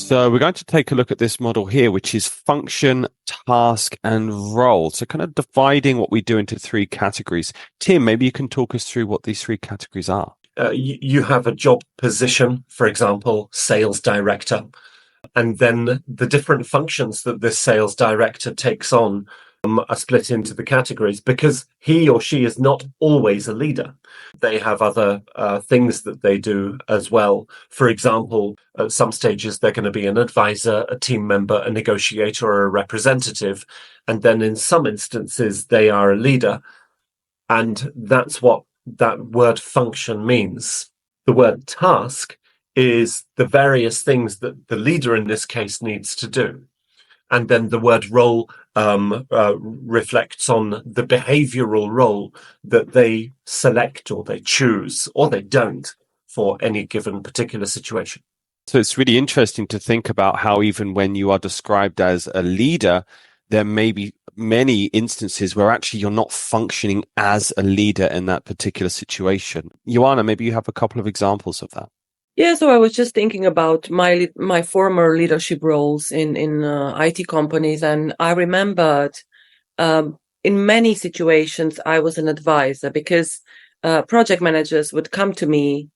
So we're going to take a look at this model here, which is function, task, and role. So kind of dividing what we do into three categories. Tim, maybe you can talk us through what these three categories are. You have a job position, for example, sales director, and then the different functions that this sales director takes on are split into the categories because he or she is not always a leader. They have other things that they do as well. For example, at some stages, they're going to be an advisor, a team member, a negotiator, or a representative. And then in some instances, they are a leader. And that's what that word function means. The word task is the various things that the leader in this case needs to do. And then the word role reflects on the behavioral role that they select or they choose or they don't for any given particular situation. So it's really interesting to think about how even when you are described as a leader, there may be many instances where actually you're not functioning as a leader in that particular situation. Joanna, maybe you have a couple of examples of that. Yeah, so I was just thinking about my former leadership roles in IT companies, and I remembered in many situations I was an advisor because project managers would come to me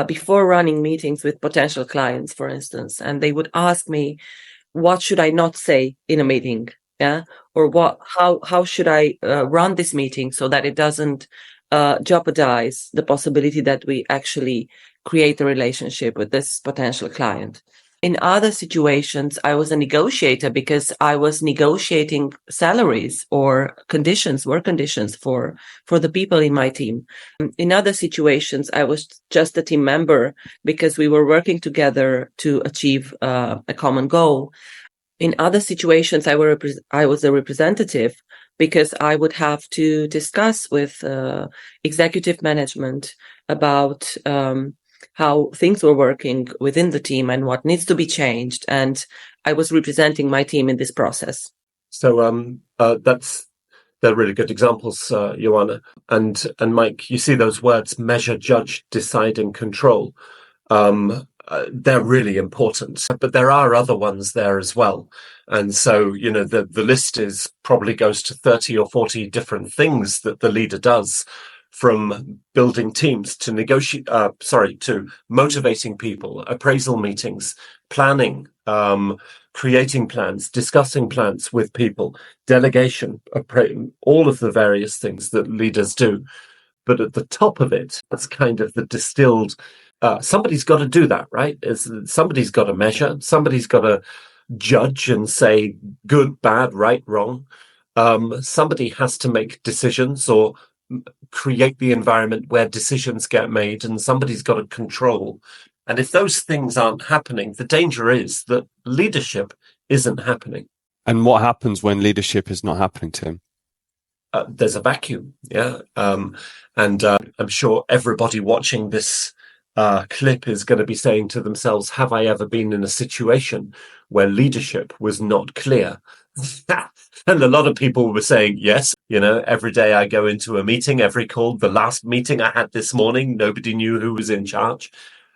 before running meetings with potential clients, for instance, and they would ask me, what should I not say in a meeting? Yeah, or how should I run this meeting so that it doesn't jeopardize the possibility that we actually create a relationship with this potential client. In other situations, I was a negotiator because I was negotiating salaries or conditions, work conditions for the people in my team. In other situations, I was just a team member because we were working together to achieve a common goal. In other situations, I was a representative because I would have to discuss with executive management about how things were working within the team and what needs to be changed. And I was representing my team in this process. So they're really good examples, Joanna. And Mike, you see those words, measure, judge, decide, and control. They're really important, but there are other ones there as well. And so, the list probably goes to 30 or 40 different things that the leader does, from building teams to to motivating people, appraisal meetings, planning, creating plans, discussing plans with people, delegation, all of the various things that leaders do. But at the top of it, that's kind of the distilled. Somebody's got to do that, right? Somebody's got to measure. Somebody's got to judge and say good, bad, right, wrong. Somebody has to make decisions or create the environment where decisions get made, and somebody's got to control. And if those things aren't happening, the danger is that leadership isn't happening. And what happens when leadership is not happening, Tim? There's a vacuum, yeah. And I'm sure everybody watching this clip is going to be saying to themselves, have I ever been in a situation where leadership was not clear? And a lot of people were saying, yes, every day I go into a meeting, every call, the last meeting I had this morning, nobody knew who was in charge.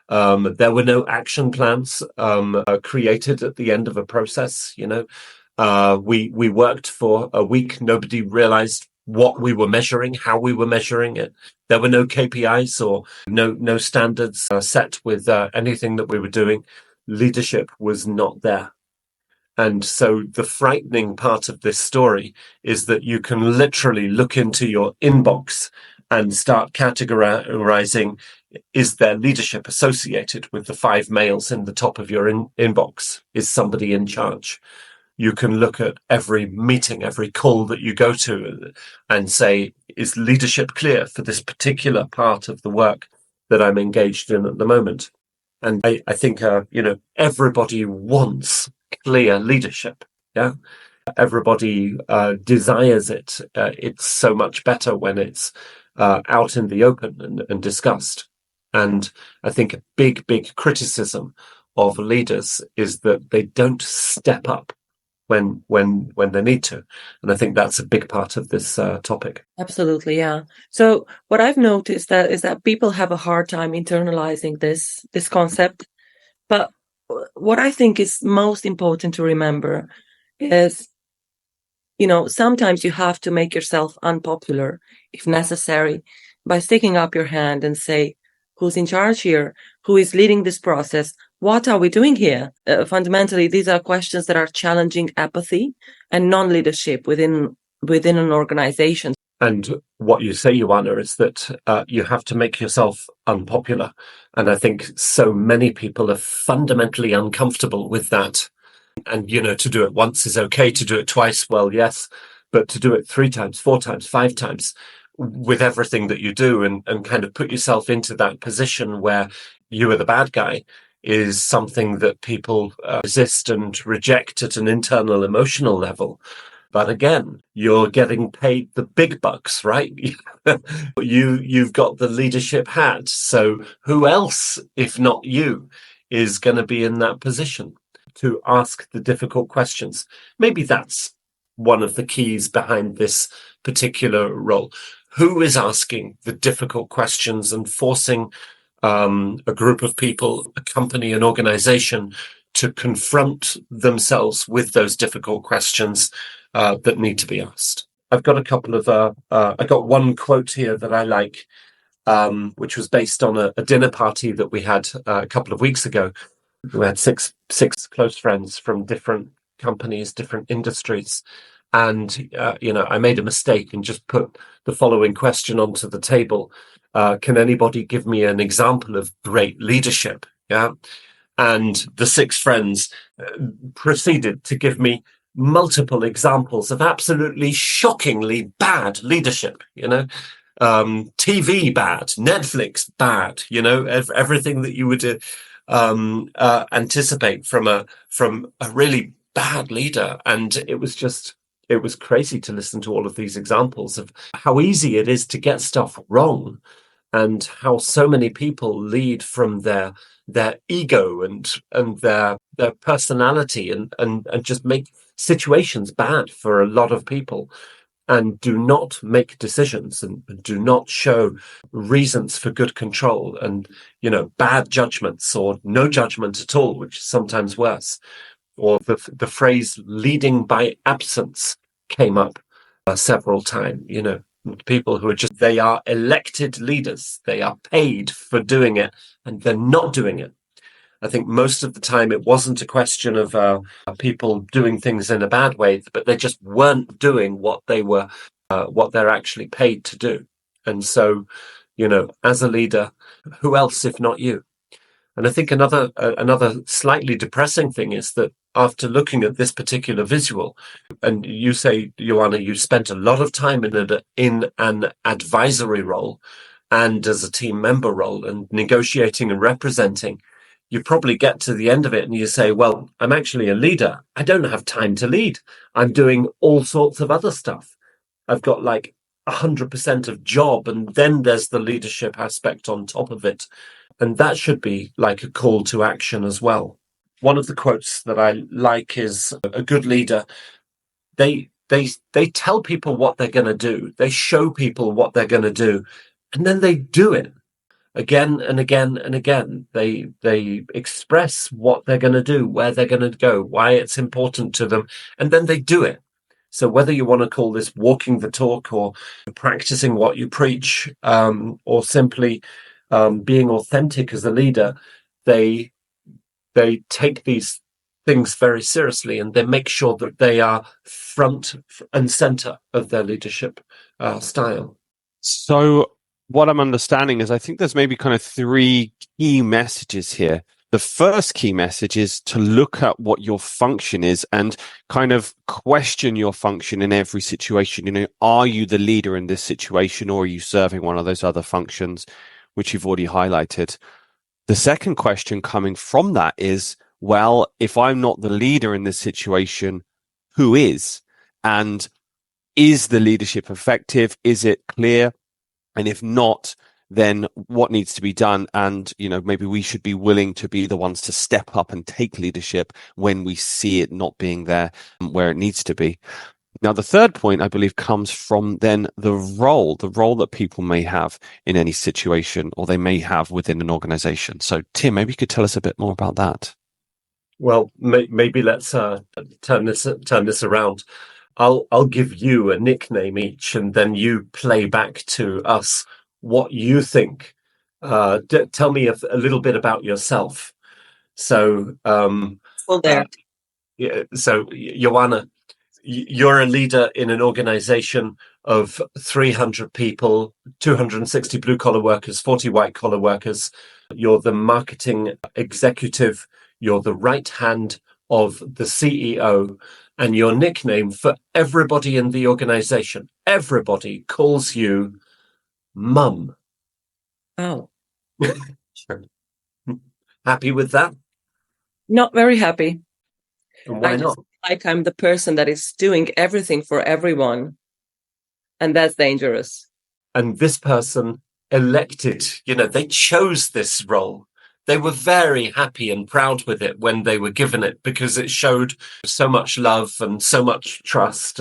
There were no action plans created at the end of a process. We worked for a week. Nobody realized what we were measuring, how we were measuring it. There were no KPIs or no standards set with anything that we were doing. Leadership was not there. And so the frightening part of this story is that you can literally look into your inbox and start categorizing, is there leadership associated with the 5 mails in the top of your inbox? Is somebody in charge? You can look at every meeting, every call that you go to and say, is leadership clear for this particular part of the work that I'm engaged in at the moment? And I think, everybody wants clear leadership. Yeah. Everybody desires it. It's so much better when it's out in the open and discussed. And I think a big criticism of leaders is that they don't step up when they need to. And I think that's a big part of this topic. Absolutely, yeah. So what I've noticed is that people have a hard time internalizing this concept, but what I think is most important to remember is, sometimes you have to make yourself unpopular if necessary by sticking up your hand and say, who's in charge here? Who is leading this process? What are we doing here? Fundamentally, these are questions that are challenging apathy and non-leadership within an organization. And what you say, Joanna, is that you have to make yourself unpopular. And I think so many people are fundamentally uncomfortable with that. And, to do it once is okay. To do it twice, well, yes. But to do it 3 times, 4 times, 5 times with everything that you do and kind of put yourself into that position where you are the bad guy is something that people resist and reject at an internal emotional level. But again, you're getting paid the big bucks, right? You've got the leadership hat. So who else, if not you, is going to be in that position to ask the difficult questions? Maybe that's one of the keys behind this particular role. Who is asking the difficult questions and forcing a group of people, a company, an organization to confront themselves with those difficult questions that need to be asked? I've got a couple of, I got one quote here that I like, which was based on a dinner party that we had a couple of weeks ago. We had six close friends from different companies, different industries. And, I made a mistake and just put the following question onto the table. Can anybody give me an example of great leadership? Yeah. And the 6 friends proceeded to give me multiple examples of absolutely shockingly bad leadership, TV bad, Netflix bad, everything that you would anticipate from a really bad leader. And it was crazy to listen to all of these examples of how easy it is to get stuff wrong and how so many people lead from their ego and their personality and just make situations bad for a lot of people and do not make decisions and do not show reasons for good control and, bad judgments or no judgment at all, which is sometimes worse. Or the phrase leading by absence came up several times, people who they are elected leaders. They are paid for doing it and they're not doing it. I think most of the time it wasn't a question of people doing things in a bad way, but they just weren't doing what they're actually paid to do. And so, as a leader, who else if not you? And I think another slightly depressing thing is that after looking at this particular visual, and you say, Joanna, you spent a lot of time in an advisory role and as a team member role and negotiating and representing, you probably get to the end of it and you say, well, I'm actually a leader. I don't have time to lead. I'm doing all sorts of other stuff. I've got like 100% of job, and then there's the leadership aspect on top of it. And that should be like a call to action as well. One of the quotes that I like is a good leader. They tell people what they're going to do. They show people what they're going to do, and then they do it again and again and again. They express what they're going to do, where they're going to go, why it's important to them, and then they do it. So whether you want to call this walking the talk or practicing what you preach, or simply being authentic as a leader, they take these things very seriously and they make sure that they are front and center of their leadership style. So what I'm understanding is I think there's maybe kind of 3 key messages here. The first key message is to look at what your function is and kind of question your function in every situation. Are you the leader in this situation, or are you serving one of those other functions, which you've already highlighted? The second question coming from that is, well, if I'm not the leader in this situation, who is? And is the leadership effective? Is it clear? And if not, then what needs to be done? And, maybe we should be willing to be the ones to step up and take leadership when we see it not being there where it needs to be. Now, the third point, I believe, comes from then the role that people may have in any situation, or they may have within an organization. So, Tim, maybe you could tell us a bit more about that. Well, maybe let's turn this around. I'll give you a nickname each, and then you play back to us what you think. Tell me a little bit about yourself. So, Well, there. yeah, so Joanna, you're a leader in an organization of 300 people, 260 blue collar workers, 40 white collar workers. You're the marketing executive. You're the right hand of the CEO, and your nickname for everybody in the organization, everybody calls you Mum. Oh, Happy with that? not very happy. And why I not? just like I'm the person that is doing everything for everyone, and that's dangerous. And this person elected, they chose this role. They were very happy and proud with it when they were given it, because it showed so much love and so much trust.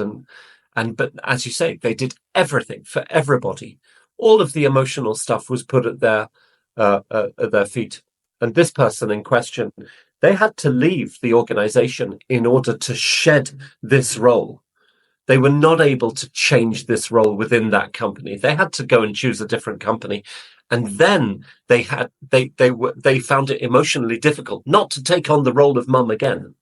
But as you say, they did everything for everybody. All of the emotional stuff was put at their feet. And this person in question, they had to leave the organization in order to shed this role. They were not able to change this role within that company. They had to go and choose a different company. And then they found it emotionally difficult not to take on the role of mum again,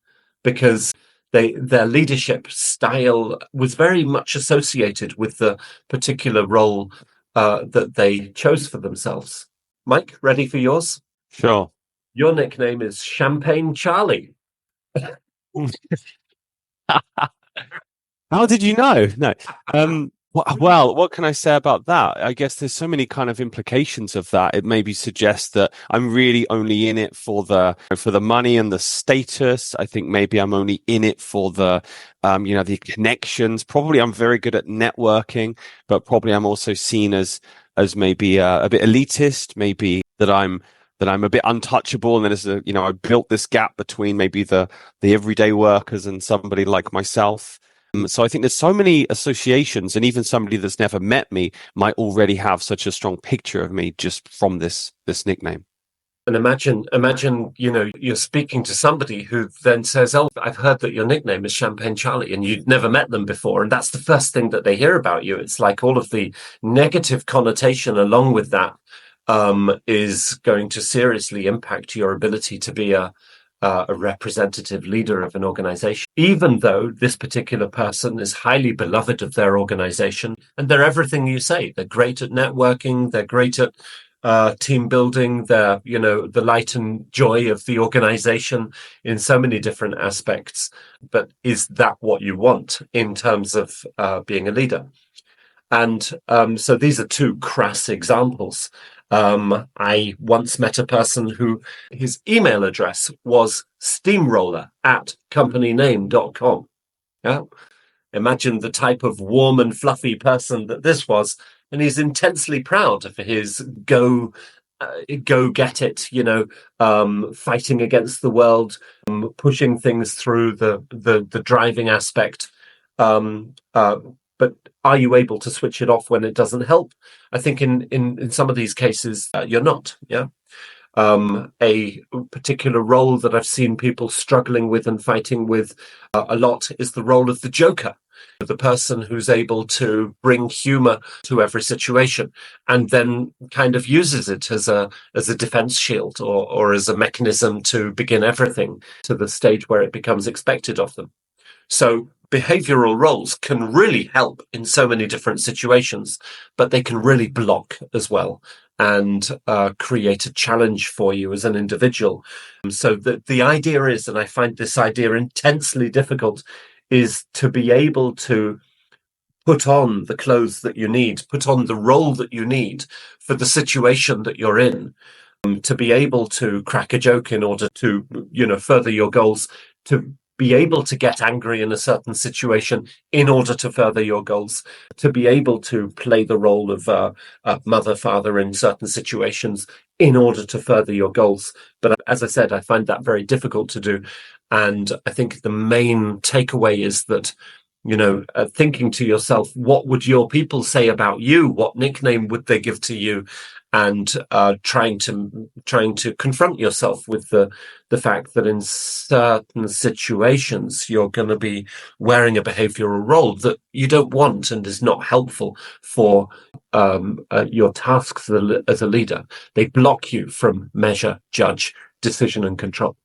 because their leadership style was very much associated with the particular role that they chose for themselves. Mike, ready for yours? Sure. Your nickname is Champagne Charlie. How did you know? No. Well, what can I say about that? I guess there's so many kind of implications of that. It maybe suggests that I'm really only in it for the money and the status. I think maybe I'm only in it for the connections. Probably I'm very good at networking, but probably I'm also seen as maybe a bit elitist. Maybe that I'm a bit untouchable, and then I built this gap between maybe the everyday workers and somebody like myself. So I think there's so many associations, and even somebody that's never met me might already have such a strong picture of me just from this nickname. And imagine, you're speaking to somebody who then says, "Oh, I've heard that your nickname is Champagne Charlie," and you'd never met them before, and that's the first thing that they hear about you. It's like all of the negative connotation along with that is going to seriously impact your ability to be a representative leader of an organization, even though this particular person is highly beloved of their organization and they're everything you say. They're great at networking. They're great at team building. They're, the light and joy of the organization in so many different aspects. But is that what you want in terms of being a leader? And so these are two crass examples. I once met a person who his email address was steamroller@companyname.com. Yeah. Imagine the type of warm and fluffy person that this was. And he's intensely proud of his go get it, fighting against the world, pushing things through the driving aspect. But are you able to switch it off when it doesn't help? I think in some of these cases, you're not. Yeah. A particular role that I've seen people struggling with and fighting with a lot is the role of the Joker, the person who's able to bring humor to every situation and then kind of uses it as a defense shield or as a mechanism to begin everything to the stage where it becomes expected of them. So behavioral roles can really help in so many different situations, but they can really block as well and create a challenge for you as an individual. So the idea is, and I find this idea intensely difficult, is to be able to put on the clothes that you need, put on the role that you need for the situation that you're in, to be able to crack a joke in order to, further your goals, to be able to get angry in a certain situation in order to further your goals, to be able to play the role of a mother, father in certain situations in order to further your goals. But as I said, I find that very difficult to do. And I think the main takeaway is that thinking to yourself, what would your people say about you? What nickname would they give to you? And trying to confront yourself with the fact that in certain situations you're going to be wearing a behavioral role that you don't want and is not helpful for your tasks as a leader. They block you from measure, judge, decision, and control.